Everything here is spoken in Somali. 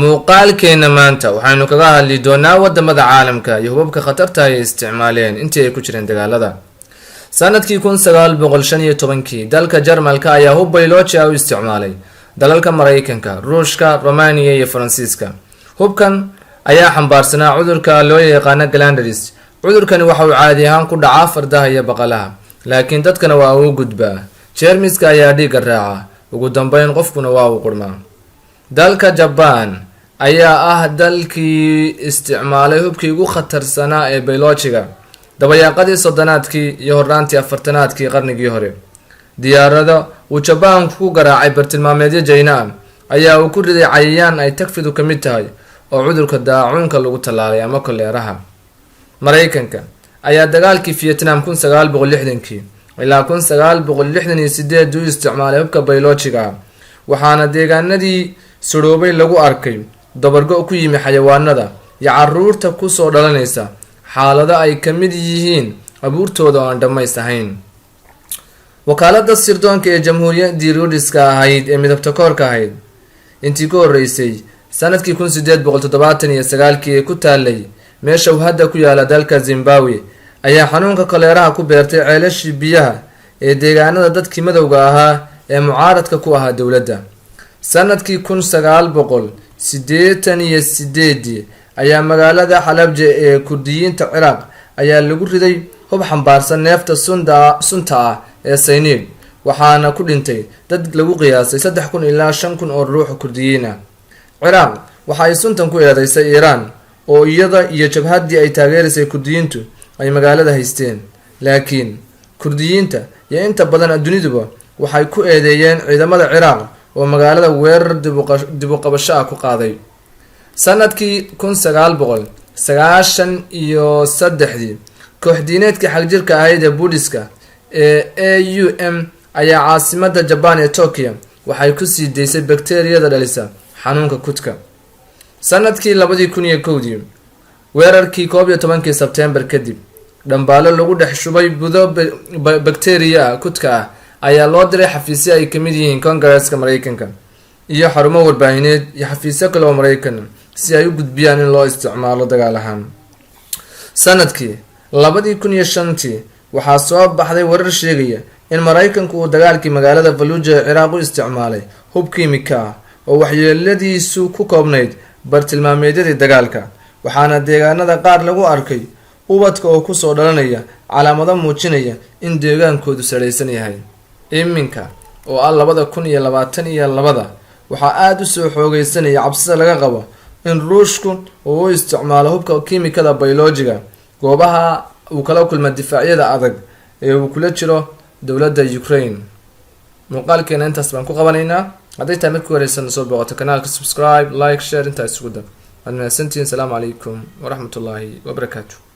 muuqaalkeena maanta waxaynu kaga hadli doonaa wadamada caalamka iyo hubabka khatarta ay isticmaaleen intii ay ku jireen dagaalada. sanadkii 1915 dalka Jarmalka ayaa hub bayloji u isticmaalay dalalka Mareykanka, Ruushka, Romania iyo Faransiiska. hubkan ayaa xambaarsanaa cudurka loo yaqaan glandris. cudurkani waxa uu caadi ahaan ku dhacaa fardaha iyo baqalaha, laakiin dadkana waa uu gudbaa. jeermiska ayaa dhiigga raaca, ugu dambeyn qofkuna waa uu qurmaa. dalka Japan ayaa ah dalkii isticmaalay hubkii ugu khatarsanaa ee baylojiga dabayaaqadii soddonaadkii iyo horraantii afartanaadkii qarnigii hore. diyaarado uu Japan ku garaacay bartilmaameedyo China ayaa uu ku riday cayayaan ay tagfidu ka mid tahay oo cudurka daacuunka lagu tallaalay ama koleeraha. Mareykanka ayaa dagaalkii Vietnam 1960 ilaa 1968 u isticmaalay hubka baylojiga, waxaana deegaanadii suroobay lagu arkay dabargo ku yimi xayawaanada iyo caruurta kusoo dhalanaysa xaalado ay ka mid yihiin abuurtooda oo aan dhammays ahayn. wakaalada sirdoonka ee jamhuuriyaddii Ruudiska ahayd ee midabta koorka ahayd intii ka horeysay sanadkii 1879 ee ku taalay meesha uu hadda ku yaala dalka Zimbabwe ayaa xanuunka koleeraha ku beertay ceelashii biyaha ee deegaanada dadkii madowga ahaa ee mucaaradka ku ahaa dowladda. sanadkii 1988 ayaa magaalada Halabja ee Kurdiyiinta Ciraaq ayaa lagu riday hub xambaarsan neefta sunta ah ee cyanide, waxaana ku dhintay dad lagu qiyaasay 3000 ilaa 5000 oo ruux Kurdiyiin ah. Ciraaq waxa ay suntan ku eedeysay Iiraan oo iyada iyo jabhaddii ay taageerisay Kurdiyiintu ay magaalada haysteen, laakiin Kurdiyiinta iyo inta badan duniduba waxay ku eedeeyeen ciidamada Ciraaq oo magaalada weerar dib u qabasho ku qaaday. sanadkii 1993 koox diineedka xagjirka ahayd ee Buddhiska ee AUM ayaa caasimadda Japan ee Tokyo waxay ku sii deysay bakteeriyada dhalisa xanuunka kudka. sanadkii 2001 weerarkii 11 Sebtembar kadib dhambaalo lagu dhex shubay budo bakteeriya kudka ayaa loo diray xafiisyo ay ka mid yihiin Congress-ka Mareykanka iyo xarumo warbaahineed iyo xafiisyo kale oo Mareykan si ay u gudbiyaan in loo isticmaalo dagaal ahaan. sanadkii 2005 waxaa soo baxday warar sheegaya in Mareykanku uu dagaalkii magaalada Fallujah ee Ciraaq u isticmaalay hub kiimika ah oo waxyeeladiisu ku koobnayd bartilmaameedyadii dagaalka, waxaana deegaanada qaar lagu arkay ubadka oo kusoo dhalanaya calaamado muujinaya in deegaankoodu sareysan yahay. iminka oo ah 2022 waxaa aad u soo xoogeysanaya cabsida laga qabo in Ruushku uu u isticmaalo hubka kiimikada baylojiga goobaha uu kala kulma difaacyada adag ee uu kula jiro dowladda Ukraine. muuqaalkeena intaas baan ku qabanaynaa. hadday tahay markii horeysan soo booqato kanaalka subscribe, like, share intaas ugu dar. Salaam calaykum wa rahmatullahi wa barakatuh.